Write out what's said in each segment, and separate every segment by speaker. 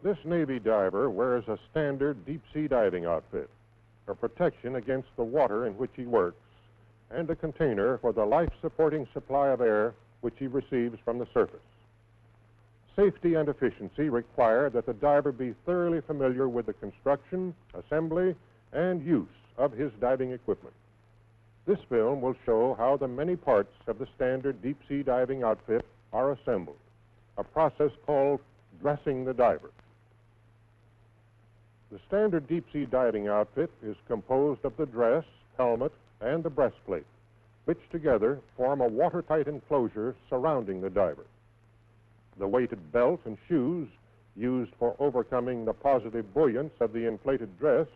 Speaker 1: This Navy diver wears a standard deep-sea diving outfit, a protection against the water in which he works, and a container for the life-supporting supply of air which he receives from the surface. Safety and efficiency require that the diver be thoroughly familiar with the construction, assembly, and use of his diving equipment. This film will show how the many parts of the standard deep-sea diving outfit are assembled, a process called dressing the diver. The standard deep-sea diving outfit is composed of the dress, helmet, and the breastplate, which together form a watertight enclosure surrounding the diver. The weighted belt and shoes used for overcoming the positive buoyance of the inflated dress,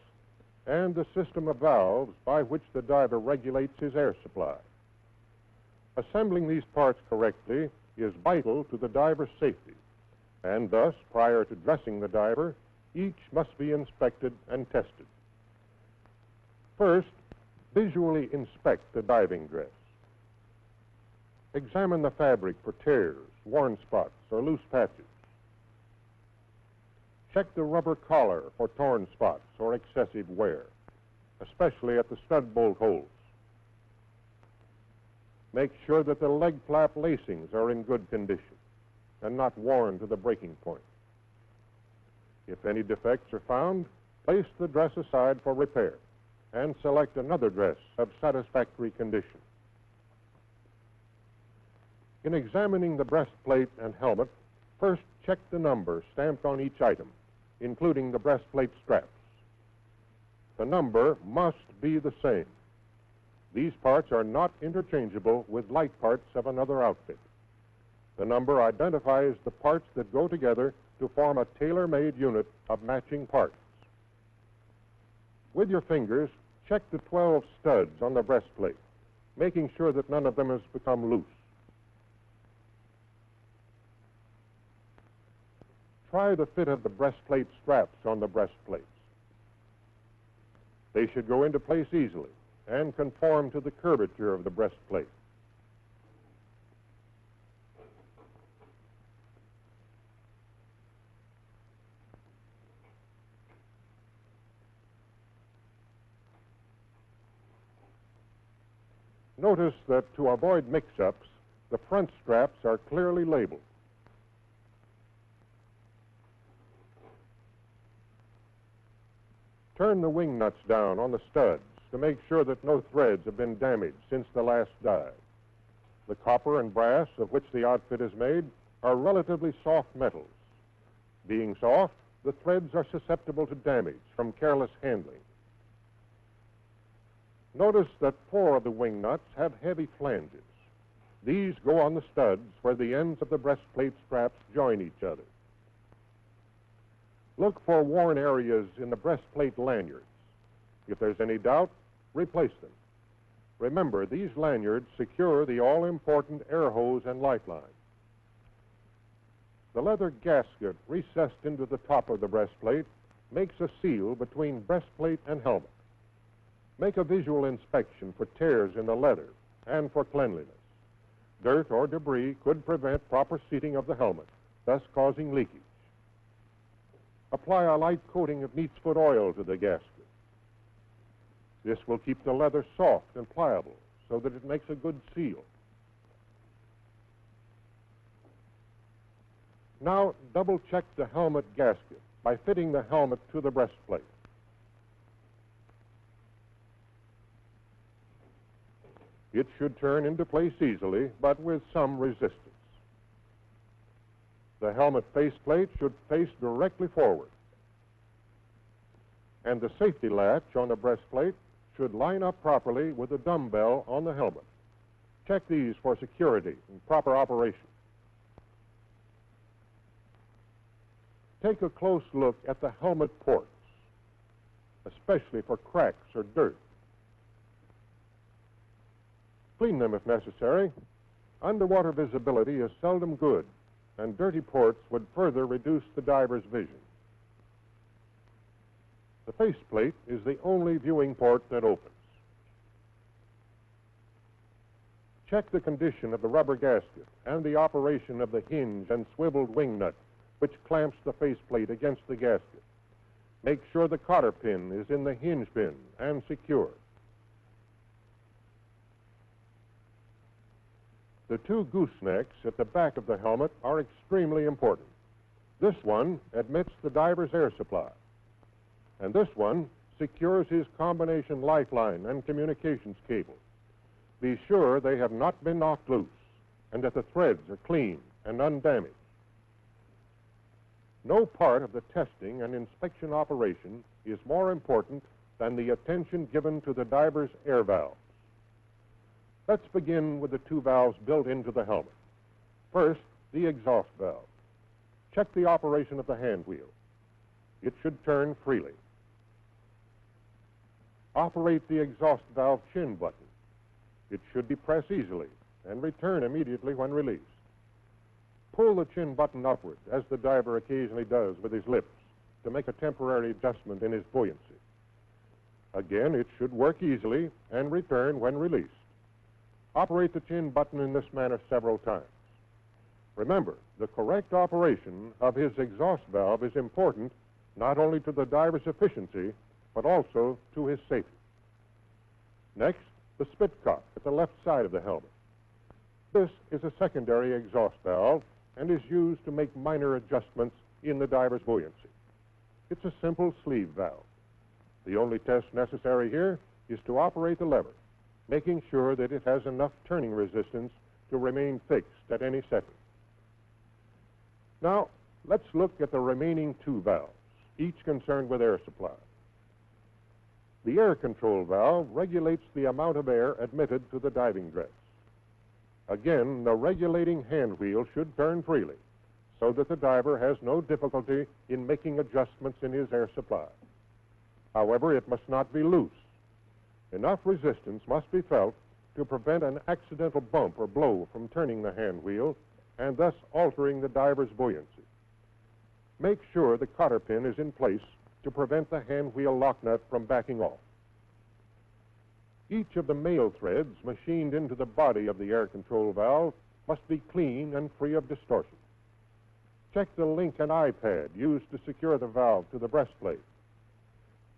Speaker 1: and the system of valves by which the diver regulates his air supply. Assembling these parts correctly is vital to the diver's safety, and thus, prior to dressing the diver, each must be inspected and tested. First, visually inspect the diving dress. Examine the fabric for tears, worn spots, or loose patches. Check the rubber collar for torn spots or excessive wear, especially at the stud bolt holes. Make sure that the leg flap lacings are in good condition and not worn to the breaking point. If any defects are found, place the dress aside for repair and select another dress of satisfactory condition. In examining the breastplate and helmet, first check the number stamped on each item, including the breastplate straps. The number must be the same. These parts are not interchangeable with like parts of another outfit. The number identifies the parts that go together to form a tailor-made unit of matching parts. With your fingers, check the 12 studs on the breastplate, making sure that none of them has become loose. Try the fit of the breastplate straps on the breastplates. They should go into place easily and conform to the curvature of the breastplate. Notice that to avoid mix-ups, the front straps are clearly labeled. Turn the wing nuts down on the studs to make sure that no threads have been damaged since the last dive. The copper and brass of which the outfit is made are relatively soft metals. Being soft, the threads are susceptible to damage from careless handling. Notice that 4 of the wing nuts have heavy flanges. These go on the studs where the ends of the breastplate straps join each other. Look for worn areas in the breastplate lanyards. If there's any doubt, replace them. Remember, these lanyards secure the all-important air hose and lifeline. The leather gasket recessed into the top of the breastplate makes a seal between breastplate and helmet. Make a visual inspection for tears in the leather and for cleanliness. Dirt or debris could prevent proper seating of the helmet, thus causing leakage. Apply a light coating of neat's foot oil to the gasket. This will keep the leather soft and pliable so that it makes a good seal. Now, double-check the helmet gasket by fitting the helmet to the breastplate. It should turn into place easily, but with some resistance. The helmet faceplate should face directly forward. And the safety latch on the breastplate should line up properly with the dumbbell on the helmet. Check these for security and proper operation. Take a close look at the helmet ports, especially for cracks or dirt. Clean them if necessary. Underwater visibility is seldom good, and dirty ports would further reduce the diver's vision. The faceplate is the only viewing port that opens. Check the condition of the rubber gasket and the operation of the hinge and swiveled wing nut which clamps the faceplate against the gasket. Make sure the cotter pin is in the hinge pin and secure. The two goosenecks at the back of the helmet are extremely important. This one admits the diver's air supply, and this one secures his combination lifeline and communications cable. Be sure they have not been knocked loose and that the threads are clean and undamaged. No part of the testing and inspection operation is more important than the attention given to the diver's air valves. Let's begin with the two valves built into the helmet. First, the exhaust valve. Check the operation of the hand wheel. It should turn freely. Operate the exhaust valve chin button. It should depress easily and return immediately when released. Pull the chin button upward, as the diver occasionally does with his lips, to make a temporary adjustment in his buoyancy. Again, it should work easily and return when released. Operate the chin button in this manner several times. Remember, the correct operation of his exhaust valve is important not only to the diver's efficiency, but also to his safety. Next, the spit cock at the left side of the helmet. This is a secondary exhaust valve and is used to make minor adjustments in the diver's buoyancy. It's a simple sleeve valve. The only test necessary here is to operate the lever, making sure that it has enough turning resistance to remain fixed at any setting. Now, let's look at the remaining two valves, each concerned with air supply. The air control valve regulates the amount of air admitted to the diving dress. Again, the regulating hand wheel should turn freely so that the diver has no difficulty in making adjustments in his air supply. However, it must not be loose. Enough resistance must be felt to prevent an accidental bump or blow from turning the hand wheel and thus altering the diver's buoyancy. Make sure the cotter pin is in place to prevent the hand wheel lock nut from backing off. Each of the male threads machined into the body of the air control valve must be clean and free of distortion. Check the link and eye pad used to secure the valve to the breastplate.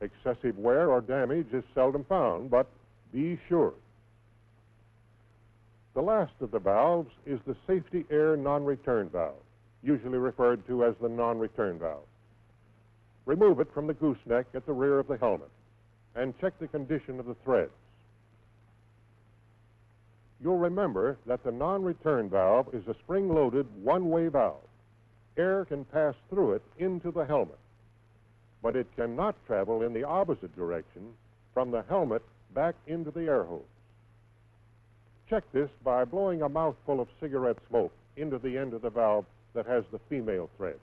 Speaker 1: Excessive wear or damage is seldom found, but be sure. The last of the valves is the safety air non-return valve, usually referred to as the non-return valve. Remove it from the gooseneck at the rear of the helmet and check the condition of the threads. You'll remember that the non-return valve is a spring-loaded one-way valve. Air can pass through it into the helmet, but it cannot travel in the opposite direction from the helmet back into the air hose. Check this by blowing a mouthful of cigarette smoke into the end of the valve that has the female thread.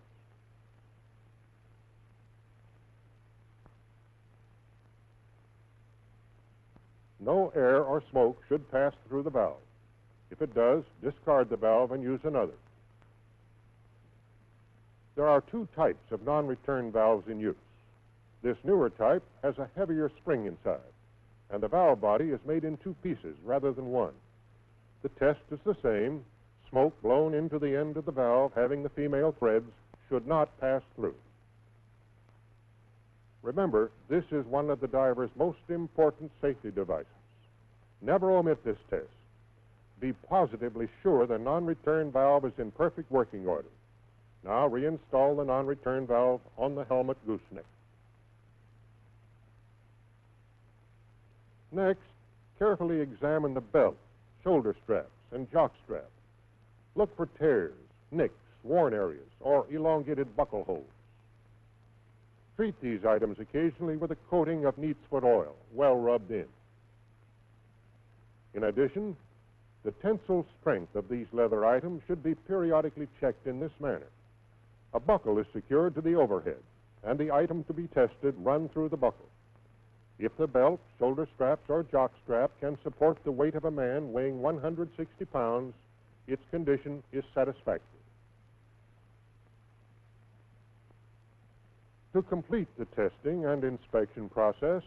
Speaker 1: No air or smoke should pass through the valve. If it does, discard the valve and use another. There are two types of non-return valves in use. This newer type has a heavier spring inside, and the valve body is made in two pieces rather than one. The test is the same. Smoke blown into the end of the valve having the female threads should not pass through. Remember, this is one of the diver's most important safety devices. Never omit this test. Be positively sure the non-return valve is in perfect working order. Now reinstall the non-return valve on the helmet gooseneck. Next, carefully examine the belt, shoulder straps, and jock strap. Look for tears, nicks, worn areas, or elongated buckle holes. Treat these items occasionally with a coating of neat's foot oil, well rubbed in. In addition, the tensile strength of these leather items should be periodically checked in this manner. A buckle is secured to the overhead, and the item to be tested run through the buckle. If the belt, shoulder straps, or jock strap can support the weight of a man weighing 160 pounds, its condition is satisfactory. To complete the testing and inspection process,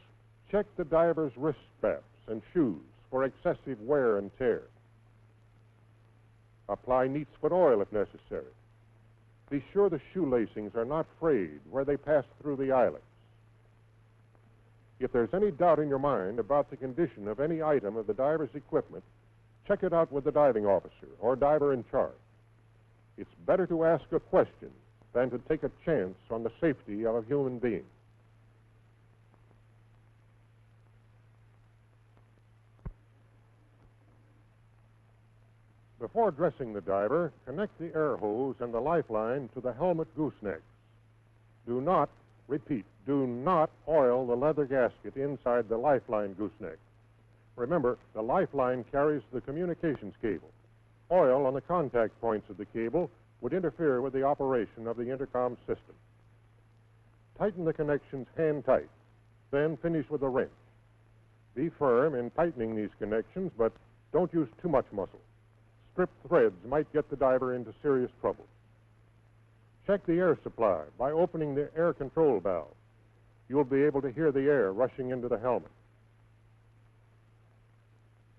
Speaker 1: check the diver's wrist straps and shoes for excessive wear and tear. Apply neat's foot oil if necessary. Be sure the shoe lacings are not frayed where they pass through the eyelets. If there's any doubt in your mind about the condition of any item of the diver's equipment, check it out with the diving officer or diver in charge. It's better to ask a question than to take a chance on the safety of a human being. Before dressing the diver, connect the air hose and the lifeline to the helmet goosenecks. Do not, repeat, do not oil the leather gasket inside the lifeline gooseneck. Remember, the lifeline carries the communications cable. Oil on the contact points of the cable would interfere with the operation of the intercom system. Tighten the connections hand tight, then finish with a wrench. Be firm in tightening these connections, but don't use too much muscle. Stripped threads might get the diver into serious trouble. Check the air supply by opening the air control valve. You'll be able to hear the air rushing into the helmet.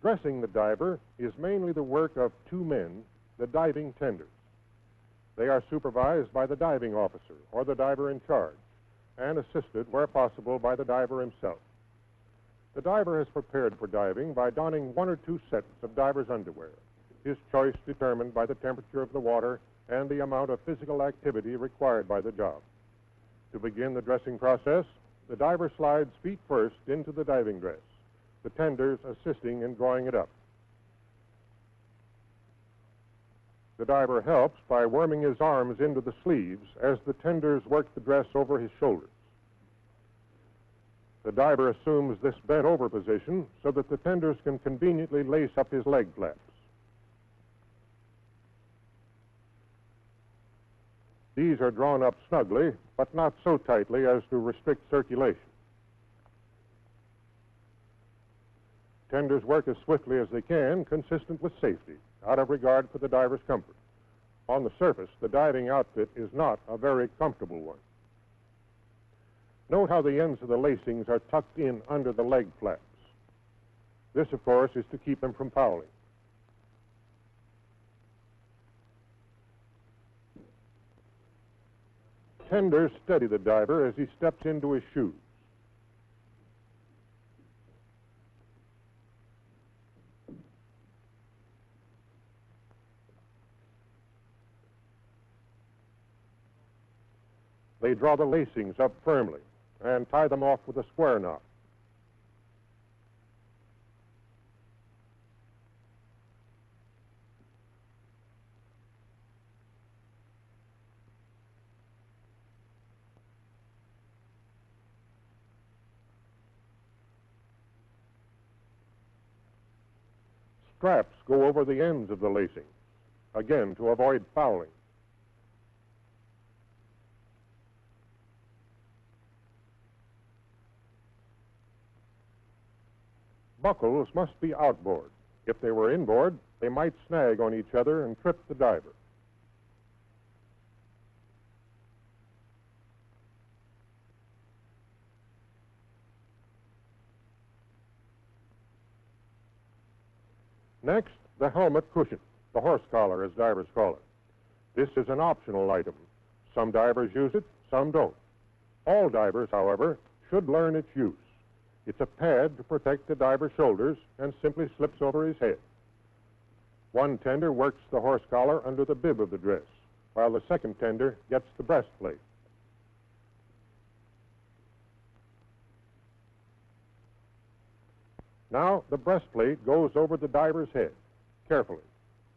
Speaker 1: Dressing the diver is mainly the work of two men, the diving tenders. They are supervised by the diving officer or the diver in charge and assisted, where possible, by the diver himself. The diver is prepared for diving by donning one or two sets of diver's underwear, his choice determined by the temperature of the water and the amount of physical activity required by the job. To begin the dressing process, the diver slides feet first into the diving dress, the tenders assisting in drawing it up. The diver helps by worming his arms into the sleeves as the tenders work the dress over his shoulders. The diver assumes this bent-over position so that the tenders can conveniently lace up his leg flaps. These are drawn up snugly, but not so tightly as to restrict circulation. Tenders work as swiftly as they can, consistent with safety, out of regard for the diver's comfort. On the surface, the diving outfit is not a very comfortable one. Note how the ends of the lacings are tucked in under the leg flaps. This, of course, is to keep them from fouling. Tenders steady the diver as he steps into his shoes. They draw the lacings up firmly and tie them off with a square knot. Straps go over the ends of the lacing, again to avoid fouling. Buckles must be outboard. If they were inboard, they might snag on each other and trip the diver. Next, the helmet cushion, the horse collar, as divers call it. This is an optional item. Some divers use it, some don't. All divers, however, should learn its use. It's a pad to protect the diver's shoulders and simply slips over his head. One tender works the horse collar under the bib of the dress, while the second tender gets the breastplate. Now, the breastplate goes over the diver's head, carefully.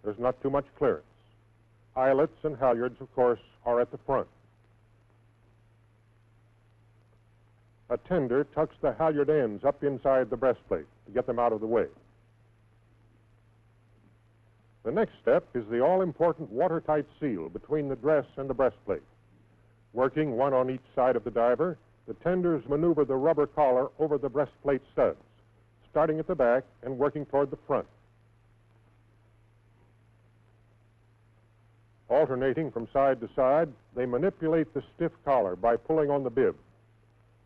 Speaker 1: There's not too much clearance. Eyelets and halyards, of course, are at the front. A tender tucks the halyard ends up inside the breastplate to get them out of the way. The next step is the all-important watertight seal between the dress and the breastplate. Working one on each side of the diver, the tenders maneuver the rubber collar over the breastplate studs, starting at the back and working toward the front. Alternating from side to side, they manipulate the stiff collar by pulling on the bib.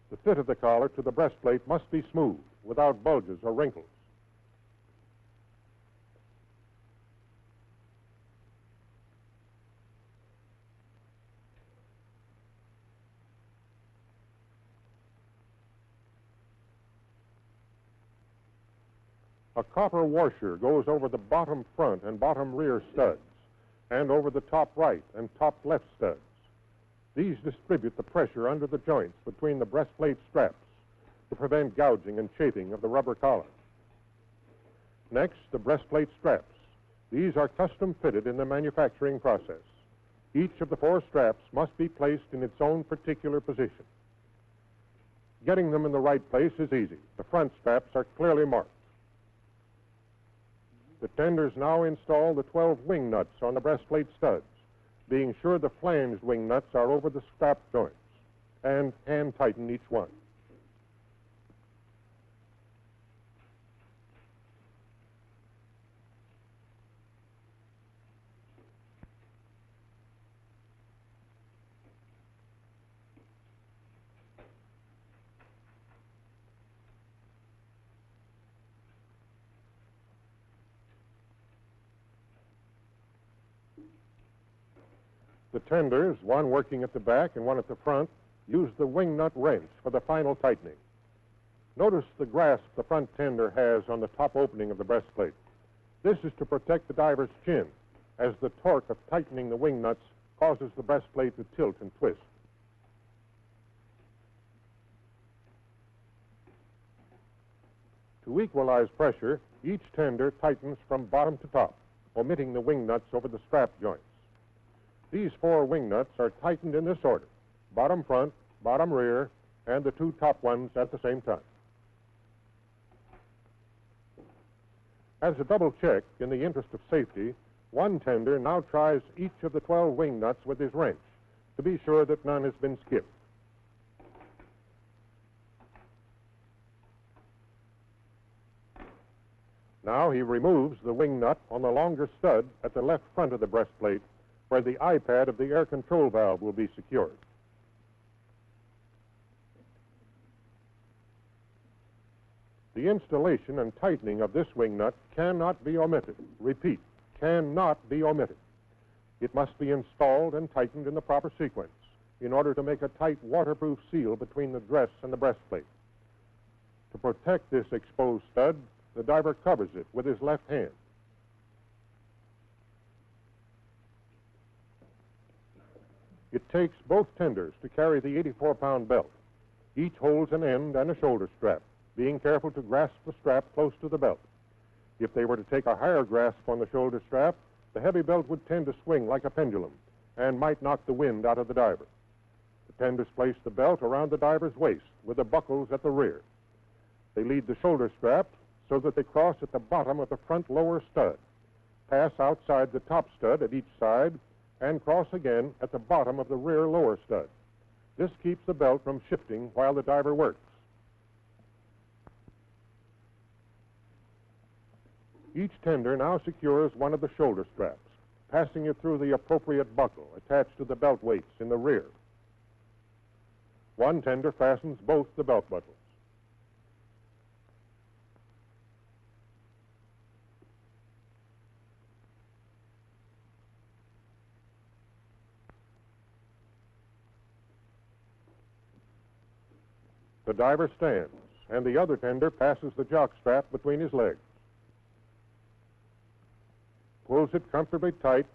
Speaker 1: The fit of the collar to the breastplate must be smooth, without bulges or wrinkles. A copper washer goes over the bottom front and bottom rear studs and over the top right and top left studs. These distribute the pressure under the joints between the breastplate straps to prevent gouging and chafing of the rubber collar. Next, the breastplate straps. These are custom fitted in the manufacturing process. Each of the 4 straps must be placed in its own particular position. Getting them in the right place is easy. The front straps are clearly marked. The tenders now install the 12 wing nuts on the breastplate studs, being sure the flanged wing nuts are over the strap joints, and hand tighten each one. The tenders, one working at the back and one at the front, use the wing nut wrench for the final tightening. Notice the grasp the front tender has on the top opening of the breastplate. This is to protect the diver's chin, as the torque of tightening the wing nuts causes the breastplate to tilt and twist. To equalize pressure, each tender tightens from bottom to top, omitting the wing nuts over the strap joints. These 4 wing nuts are tightened in this order: bottom front, bottom rear, and the 2 top ones at the same time. As a double check, in the interest of safety, one tender now tries each of the 12 wing nuts with his wrench to be sure that none has been skipped. Now he removes the wing nut on the longer stud at the left front of the breastplate, where the eye-pad of the air control valve will be secured. The installation and tightening of this wing nut cannot be omitted. Repeat, cannot be omitted. It must be installed and tightened in the proper sequence in order to make a tight waterproof seal between the dress and the breastplate. To protect this exposed stud, the diver covers it with his left hand. It takes both tenders to carry the 84-pound belt. Each holds an end and a shoulder strap, being careful to grasp the strap close to the belt. If they were to take a higher grasp on the shoulder strap, the heavy belt would tend to swing like a pendulum and might knock the wind out of the diver. The tenders place the belt around the diver's waist with the buckles at the rear. They lead the shoulder strap so that they cross at the bottom of the front lower stud, pass outside the top stud at each side, and cross again at the bottom of the rear lower stud. This keeps the belt from shifting while the diver works. Each tender now secures one of the shoulder straps, passing it through the appropriate buckle attached to the belt weights in the rear. One tender fastens both the belt buckles. The diver stands, and the other tender passes the jock strap between his legs. Pulls it comfortably tight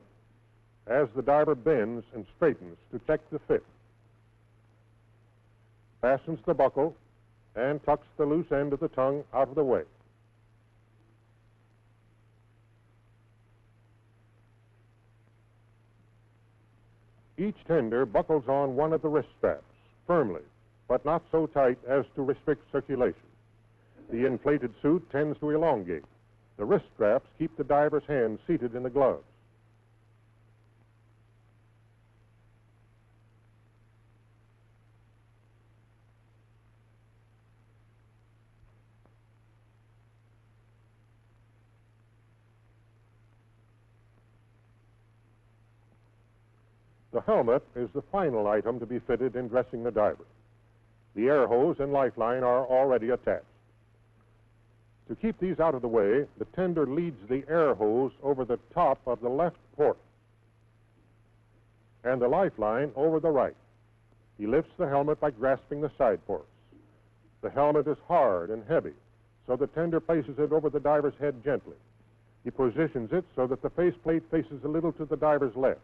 Speaker 1: as the diver bends and straightens to check the fit. Fastens the buckle and tucks the loose end of the tongue out of the way. Each tender buckles on one of the wrist straps firmly, but not so tight as to restrict circulation. The inflated suit tends to elongate. The wrist straps keep the diver's hands seated in the gloves. The helmet is the final item to be fitted in dressing the diver. The air hose and lifeline are already attached. To keep these out of the way, the tender leads the air hose over the top of the left port and the lifeline over the right. He lifts the helmet by grasping the side ports. The helmet is hard and heavy, so the tender places it over the diver's head gently. He positions it so that the faceplate faces a little to the diver's left.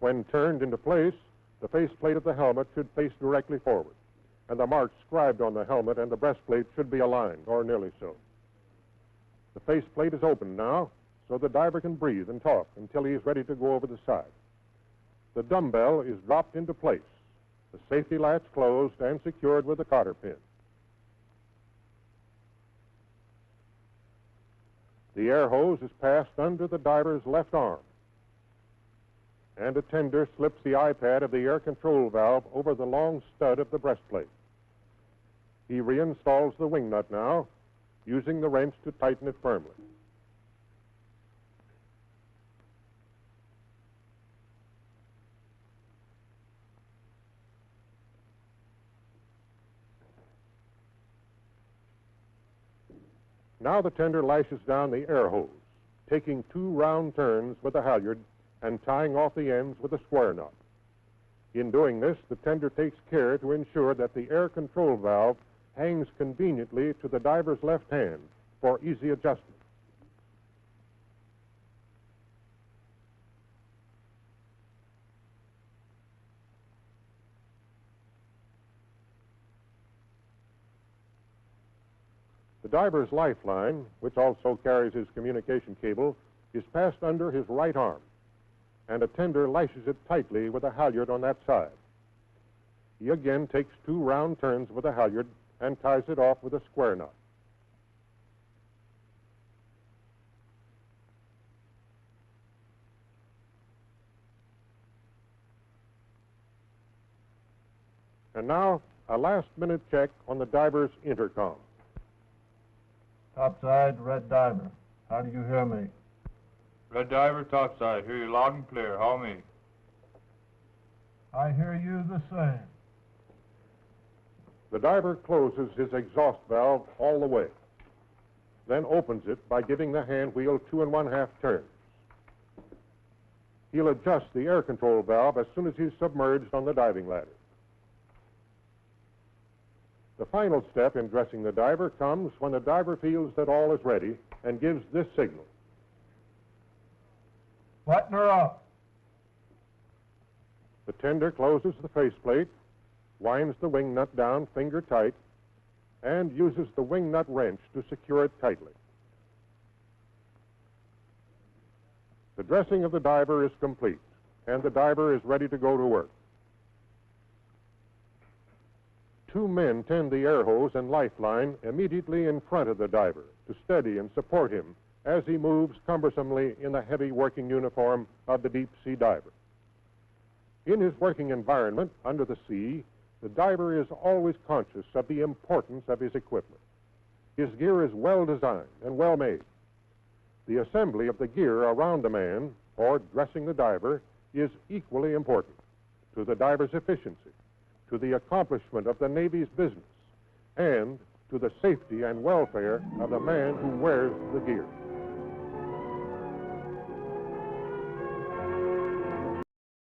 Speaker 1: When turned into place, the faceplate of the helmet should face directly forward, and the marks scribed on the helmet and the breastplate should be aligned, or nearly so. The faceplate is open now, so the diver can breathe and talk until he is ready to go over the side. The dumbbell is dropped into place, the safety latch closed and secured with a cotter pin. The air hose is passed under the diver's left arm, and a tender slips the iPad of the air control valve over the long stud of the breastplate. He reinstalls the wing nut now, using the wrench to tighten it firmly. Now the tender lashes down the air hose, taking 2 round turns with a halyard and tying off the ends with a square knot. In doing this, the tender takes care to ensure that the air control valve hangs conveniently to the diver's left hand for easy adjustment. The diver's lifeline, which also carries his communication cable, is passed under his right arm, and a tender lashes it tightly with a halyard on that side. He again takes 2 round turns with a halyard and ties it off with a square knot. And now, a last-minute check on the diver's intercom.
Speaker 2: Topside, Red Diver. How do you hear me?
Speaker 3: Red Diver, topside. Hear you loud and clear. How me?
Speaker 2: I hear you the same.
Speaker 1: The diver closes his exhaust valve all the way, then opens it by giving the hand wheel 2 1/2 turns. He'll adjust the air control valve as soon as he's submerged on the diving ladder. The final step in dressing the diver comes when the diver feels that all is ready and gives this signal.
Speaker 2: Button her up.
Speaker 1: The tender closes the faceplate, winds the wing nut down finger tight, and uses the wing nut wrench to secure it tightly. The dressing of the diver is complete, and the diver is ready to go to work. 2 men tend the air hose and lifeline immediately in front of the diver to steady and support him as he moves cumbersomely in the heavy working uniform of the deep-sea diver. In his working environment under the sea, the diver is always conscious of the importance of his equipment. His gear is well designed and well made. The assembly of the gear around the man, or dressing the diver, is equally important to the diver's efficiency, to the accomplishment of the Navy's business, and to the safety and welfare of the man who wears the gear.